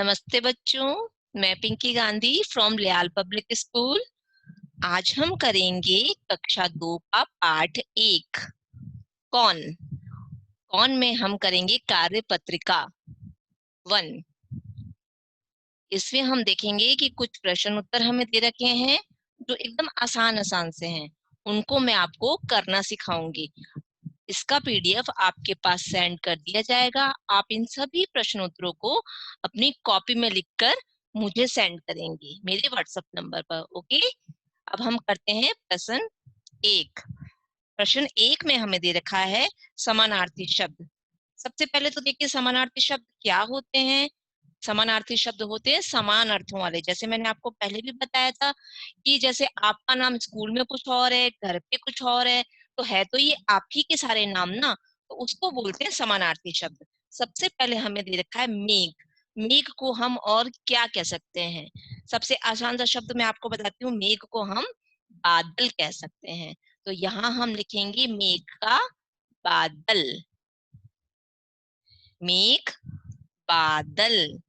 नमस्ते बच्चों। मैं पिंकी गांधी फ्रॉम लियाल पब्लिक स्कूल। आज हम करेंगे कक्षा 2 का पाठ 1। कौन कौन में हम करेंगे कार्य पत्रिका 1। इसमें हम देखेंगे कि कुछ प्रश्न उत्तर हमें दे रखे हैं जो एकदम आसान आसान से हैं। उनको मैं आपको करना सिखाऊंगी। इसका पीडीएफ आपके पास सेंड कर दिया जाएगा। आप इन सभी प्रश्न उत्तरों को अपनी कॉपी में लिखकर मुझे सेंड करेंगे मेरे व्हाट्सएप नंबर पर। ओके, अब हम करते हैं प्रश्न 1। प्रश्न 1 में हमें दे रखा है समानार्थी शब्द। सबसे पहले तो देखिए समानार्थी शब्द क्या होते हैं। समानार्थी शब्द होते हैं समान अर्थों वाले। जैसे मैंने आपको पहले भी बताया था कि जैसे आपका नाम स्कूल में कुछ और है, घर पे कुछ और है तो ये आप ही के सारे नाम ना, तो उसको बोलते हैं समानार्थी शब्द। सबसे पहले हमें दे रखा है मेघ। मेघ को हम और क्या कह सकते हैं? सबसे आसान सा शब्द मैं आपको बताती हूँ। मेघ को हम बादल कह सकते हैं। तो यहाँ हम लिखेंगे मेघ का बादल। मेघ बादल।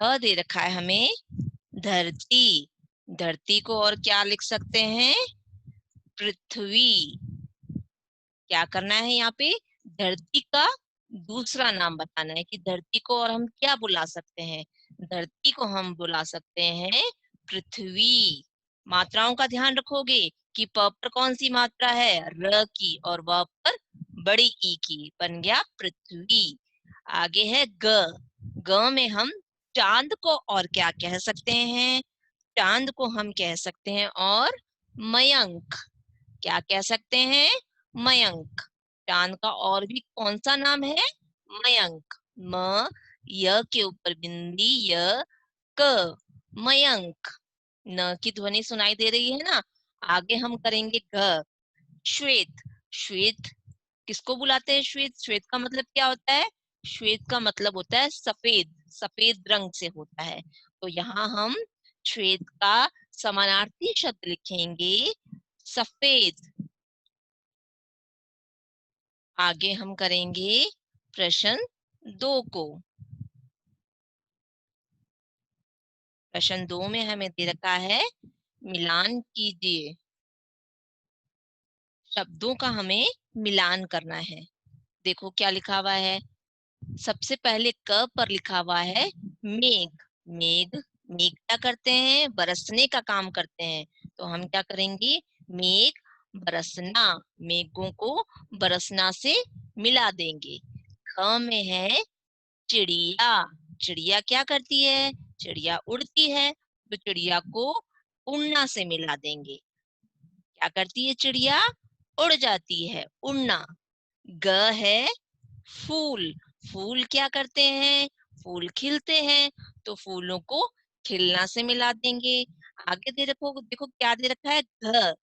दे रखा है हमें धरती। धरती को और क्या लिख सकते हैं? पृथ्वी। क्या करना है यहाँ पे? धरती का दूसरा नाम बताना है कि धरती को और हम क्या बुला सकते हैं। धरती को हम बुला सकते हैं पृथ्वी। मात्राओं का ध्यान रखोगे कि प पर कौन सी मात्रा है? र की, और व पर बड़ी ई की। बन गया पृथ्वी। आगे है ग। ग में हम चांद को और क्या कह सकते हैं? चांद को हम कह सकते हैं और मयंक। क्या कह सकते हैं? मयंक। चांद का और भी कौन सा नाम है? मयंक। म य के ऊपर बिंदी य, क, मयंक। न की ध्वनि सुनाई दे रही है ना। आगे हम करेंगे घ। श्वेत। श्वेत किसको बुलाते हैं? श्वेत। श्वेत का मतलब क्या होता है? श्वेत का मतलब होता है सफेद। सफेद रंग से होता है। तो यहाँ हम श्वेत का समानार्थी शब्द लिखेंगे सफेद। आगे हम करेंगे प्रश्न 2 को। प्रश्न 2 में हमें दे रखा है मिलान कीजिए। शब्दों का हमें मिलान करना है। देखो क्या लिखा हुआ है। सबसे पहले क पर लिखा हुआ है मेघ। मेघ। मेघ क्या करते हैं? बरसने का काम करते हैं। तो हम क्या करेंगे? मेघ बरसना। मेघों को बरसना से मिला देंगे। ख में है चिड़िया। चिड़िया क्या करती है? चिड़िया उड़ती है। तो चिड़िया को उड़ना से मिला देंगे। क्या करती है चिड़िया? उड़ जाती है, उड़ना। ग है फूल। फूल क्या करते हैं? फूल खिलते हैं। तो फूलों को खिलना से मिला देंगे। आगे दे रखो, देखो क्या दे रखा है घ।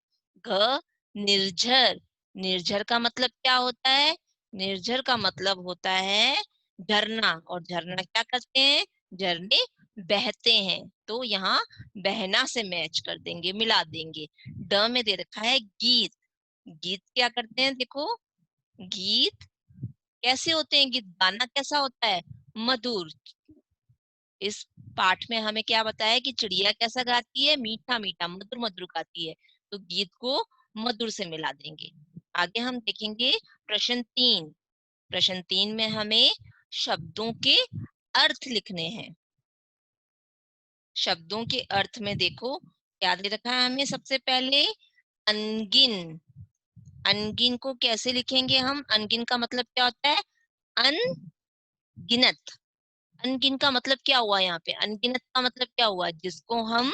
घ निर्झर। निर्झर का मतलब क्या होता है? निर्झर का मतलब होता है झरना। और झरना क्या करते हैं? झरने बहते हैं। तो यहाँ बहना से मैच कर देंगे, मिला देंगे। ड में दे रखा है गीत। गीत क्या करते हैं? देखो गीत कैसे होते हैं? गीत गाना कैसा होता है? मधुर। इस पाठ में हमें क्या बताया कि चिड़िया कैसा गाती है? मीठा मीठा, मधुर मधुर गाती है। तो गीत को मधुर से मिला देंगे। आगे हम देखेंगे प्रश्न 3। प्रश्न 3 में हमें शब्दों के अर्थ लिखने हैं। शब्दों के अर्थ में देखो क्या दे रखा है हमें। सबसे पहले अनगिन। अनगिन को कैसे लिखेंगे हम? अनगिन का मतलब क्या होता है? अनगिनत। अनगिन का मतलब क्या हुआ? यहाँ पे अनगिनत का मतलब क्या हुआ? जिसको हम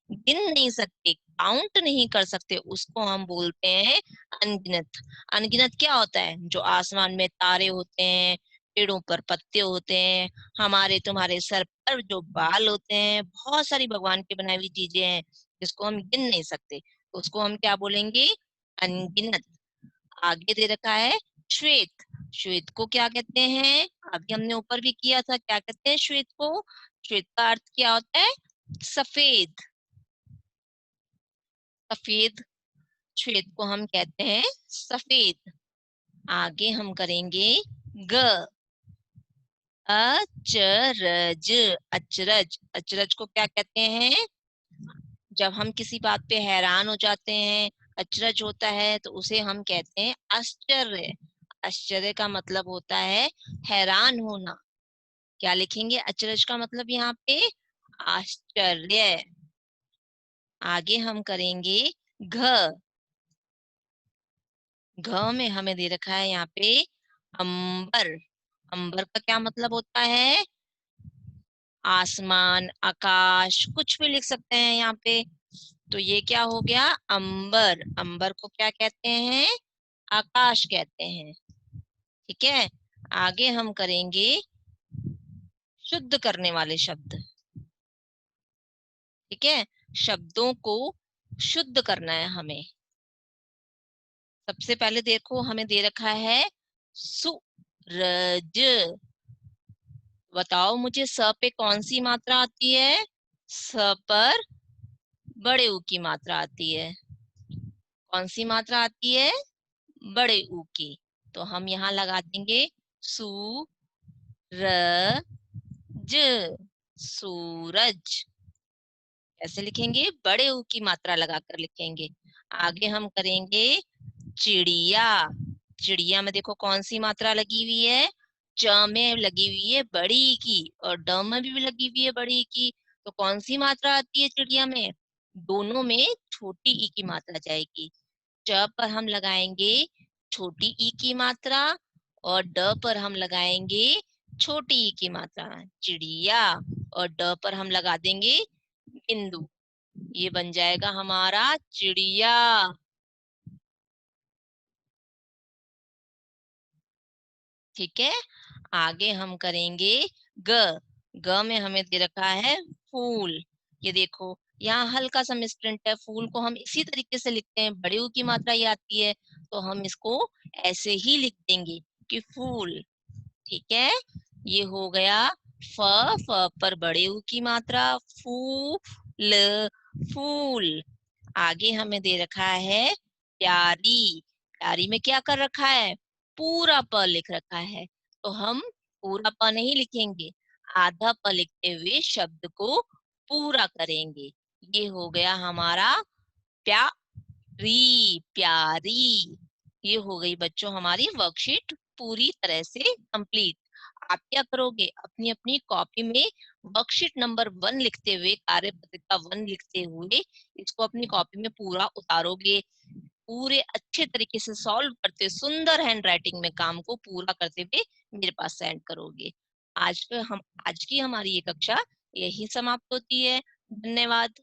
गिन नहीं सकते, काउंट नहीं कर सकते, उसको हम बोलते हैं अनगिनत। अनगिनत क्या होता है? जो आसमान में तारे होते हैं, पेड़ों पर पत्ते होते हैं, हमारे तुम्हारे सर पर जो बाल होते हैं, बहुत सारी भगवान की बनाई हुई चीजें हैं जिसको हम गिन नहीं सकते, तो उसको हम क्या बोलेंगे? अनगिनत। आगे दे रखा है श्वेत। श्वेत को क्या कहते हैं? अभी हमने ऊपर भी किया था, क्या कहते हैं श्वेत को? श्वेत का अर्थ क्या होता है? सफेद। सफेद। श्वेत को हम कहते हैं सफेद। आगे हम करेंगे ग। अचरज, अचरज, अचरज को क्या कहते हैं? जब हम किसी बात पे हैरान हो जाते हैं, अचरज होता है, तो उसे हम कहते हैं आश्चर्य। आश्चर्य का मतलब होता है हैरान होना। क्या लिखेंगे अचरज का मतलब यहाँ पे? आश्चर्य। आगे हम करेंगे घ। घ में हमें दे रखा है यहाँ पे अंबर। अंबर का क्या मतलब होता है? आसमान, आकाश, कुछ भी लिख सकते हैं यहाँ पे। तो ये क्या हो गया? अंबर। अंबर को क्या कहते हैं? आकाश कहते हैं। ठीक है। आगे हम करेंगे शुद्ध करने वाले शब्द। ठीक है। शब्दों को शुद्ध करना है हमें। सबसे पहले देखो हमें दे रखा है सूरज। बताओ मुझे स पे कौन सी मात्रा आती है? स पर बड़े ऊ की मात्रा आती है। कौन सी मात्रा आती है? बड़े ऊ की। तो हम यहाँ लगा देंगे सू र ज, सूरज। कैसे लिखेंगे? बड़े ऊ की मात्रा लगाकर लिखेंगे। आगे हम करेंगे चिड़िया। चिड़िया में देखो कौन सी मात्रा लगी हुई है? च में लगी हुई है बड़ी की, और ड में भी लगी हुई है बड़ी की। तो कौन सी मात्रा आती है चिड़िया में? दोनों में छोटी ई की मात्रा जाएगी। च पर हम लगाएंगे छोटी ई की मात्रा, और ड पर हम लगाएंगे छोटी ई की मात्रा। चिड़िया। और ड पर हम लगा देंगे बिंदु। ये बन जाएगा हमारा चिड़िया। ठीक है। आगे हम करेंगे ग। ग में हमें दे रखा है फूल। ये देखो यहाँ हल्का सा मिसप्रिंट है। फूल को हम इसी तरीके से लिखते हैं, बड़ी ऊ की मात्रा ये आती है, तो हम इसको ऐसे ही लिख देंगे कि फूल। ठीक है। ये हो गया फ। फ पर बड़े ऊ की मात्रा फूल, फूल। आगे हमें दे रखा है प्यारी। प्यारी में क्या कर रखा है? पूरा प लिख रखा है। तो हम पूरा प नहीं लिखेंगे, आधा प लिखते हुए शब्द को पूरा करेंगे। ये हो गया हमारा प्यारी, प्यारी। ये हो गई बच्चों हमारी वर्कशीट पूरी तरह से कंप्लीट। आप क्या करोगे? अपनी अपनी कॉपी में वर्कशीट नंबर 1 लिखते हुए, कार्य पत्रिका 1 लिखते हुए इसको अपनी कॉपी में पूरा उतारोगे। पूरे अच्छे तरीके से सॉल्व करते, सुंदर हैंड राइटिंग में काम को पूरा करते हुए मेरे पास सेंड करोगे। आज की हमारी ये कक्षा यही समाप्त होती है। धन्यवाद।